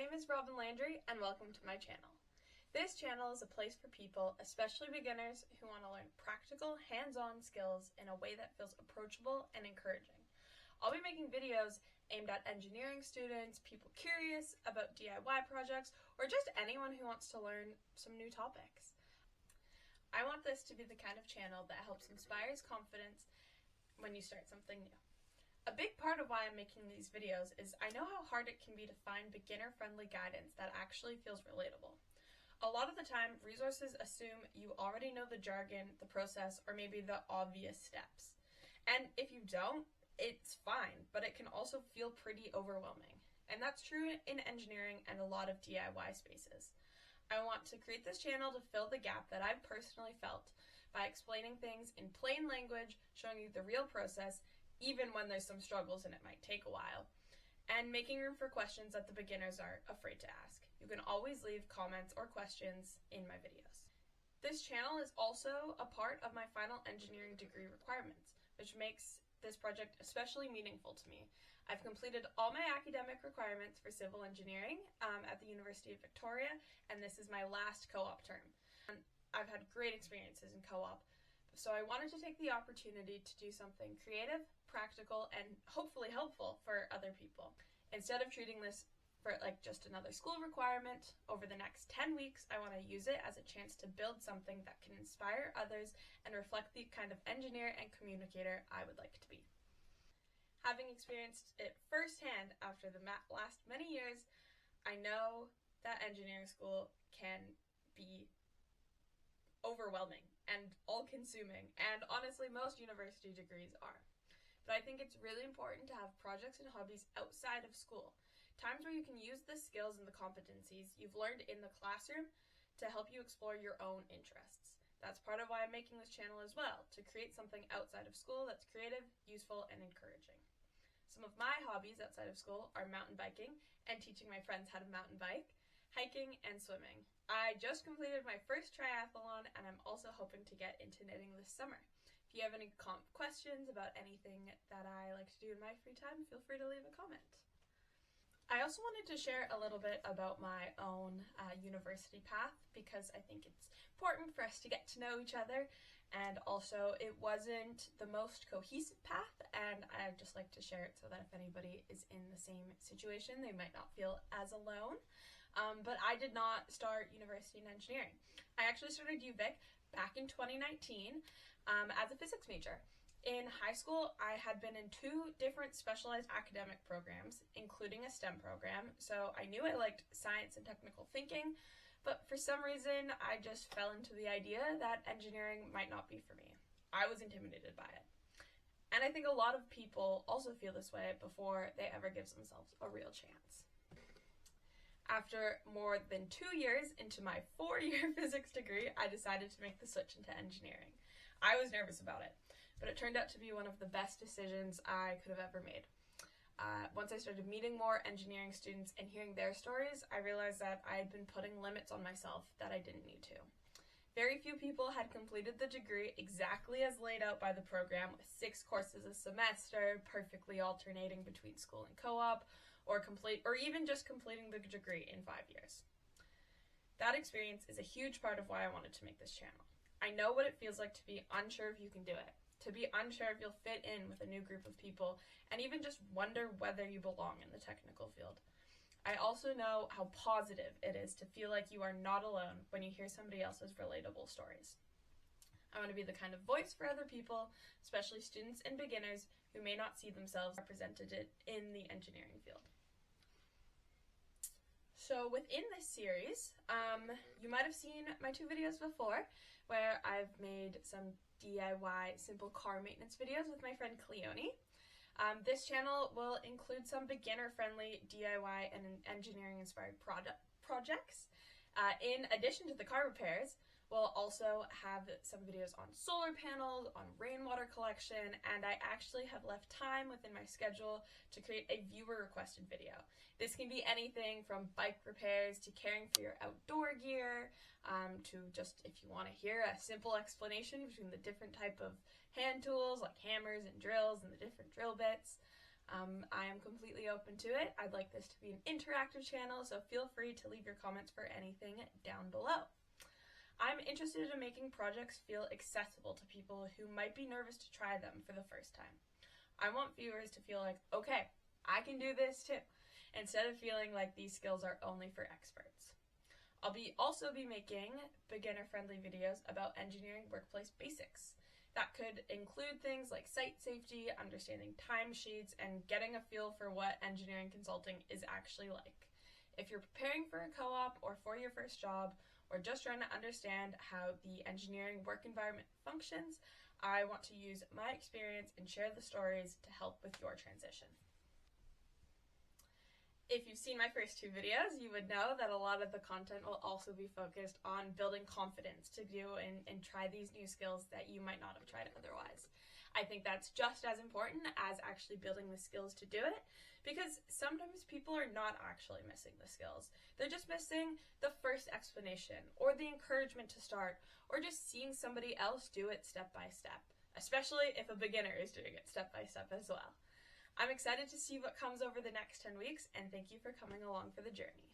name is Robin Landry, and welcome to my channel. This channel is a place for people, especially beginners, who want to learn practical, hands-on skills in a way that feels approachable and encouraging. I'll be making videos aimed at engineering students, people curious about DIY projects, or just anyone who wants to learn some new topics. I want this to be the kind of channel that helps inspire confidence when you start something new. A big part of why I'm making these videos is I know how hard it can be to find beginner-friendly guidance that actually feels relatable. A lot of the time, resources assume you already know the jargon, the process, or maybe the obvious steps. And if you don't, it's fine, but it can also feel pretty overwhelming. And that's true in engineering and a lot of DIY spaces. I want to create this channel to fill the gap that I've personally felt by explaining things in plain language, showing you the real process, even when there's some struggles and it might take a while, and making room for questions that the beginners are afraid to ask. You can always leave comments or questions in my videos. This channel is also a part of my final engineering degree requirements, which makes this project especially meaningful to me. I've completed all my academic requirements for civil engineering at the University of Victoria, and this is my last co-op term. And I've had great experiences in co-op, so I wanted to take the opportunity to do something creative, practical, and hopefully helpful for other people. Instead of treating this for just another school requirement, over the next 10 weeks, I want to use it as a chance to build something that can inspire others and reflect the kind of engineer and communicator I would like to be. Having experienced it firsthand after the last many years, I know that engineering school can be overwhelming and all-consuming, and honestly most university degrees are. But I think it's really important to have projects and hobbies outside of school, times where you can use the skills and the competencies you've learned in the classroom to help you explore your own interests. That's part of why I'm making this channel as well, to create something outside of school that's creative, useful, and encouraging. Some of my hobbies outside of school are mountain biking and teaching my friends how to mountain bike, hiking, and swimming. I just completed my first triathlon, and I'm also hoping to get into knitting this summer. If you have any questions about anything that I like to do in my free time, feel free to leave a comment. I also wanted to share a little bit about my own university path, because I think it's important for us to get to know each other, and also it wasn't the most cohesive path, and I'd just like to share it so that if anybody is in the same situation, they might not feel as alone. But I did not start university in engineering. I actually started UVic back in 2019 as a physics major. In high school, I had been in 2 different specialized academic programs, including a STEM program, so I knew I liked science and technical thinking, but for some reason, I just fell into the idea that engineering might not be for me. I was intimidated by it. And I think a lot of people also feel this way before they ever give themselves a real chance. After more than 2 years into my 4-year physics degree, I decided to make the switch into engineering. I was nervous about it, but it turned out to be one of the best decisions I could have ever made. Once I started meeting more engineering students and hearing their stories, I realized that I had been putting limits on myself that I didn't need to. Very few people had completed the degree exactly as laid out by the program, with 6 courses a semester, perfectly alternating between school and co-op, or even just completing the degree in 5 years. That experience is a huge part of why I wanted to make this channel. I know what it feels like to be unsure if you can do it, to be unsure if you'll fit in with a new group of people, and even just wonder whether you belong in the technical field. I also know how positive it is to feel like you are not alone when you hear somebody else's relatable stories. I want to be the kind of voice for other people, especially students and beginners who may not see themselves represented in the engineering field. So within this series, you might have seen my 2 videos before, where I've made some DIY simple car maintenance videos with my friend Cleone. This channel will include some beginner-friendly DIY and engineering-inspired projects. In addition to the car repairs, we'll also have some videos on solar panels, on rainwater collection, and I actually have left time within my schedule to create a viewer-requested video. This can be anything from bike repairs to caring for your outdoor gear, to just if you want to hear a simple explanation between the different type of hand tools like hammers and drills and the different drill bits. I am completely open to it. I'd like this to be an interactive channel, so feel free to leave your comments for anything down below. I'm interested in making projects feel accessible to people who might be nervous to try them for the first time. I want viewers to feel like, okay, I can do this too, instead of feeling like these skills are only for experts. I'll also be making beginner-friendly videos about engineering workplace basics. That could include things like site safety, understanding timesheets, and getting a feel for what engineering consulting is actually like. If you're preparing for a co-op or for your first job, or just trying to understand how the engineering work environment functions, I want to use my experience and share the stories to help with your transition. If you've seen my first two videos, you would know that a lot of the content will also be focused on building confidence to do and try these new skills that you might not have tried otherwise. I think that's just as important as actually building the skills to do it, because sometimes people are not actually missing the skills. They're just missing the first explanation, or the encouragement to start, or just seeing somebody else do it step by step, especially if a beginner is doing it step by step as well. I'm excited to see what comes over the next 10 weeks, and thank you for coming along for the journey.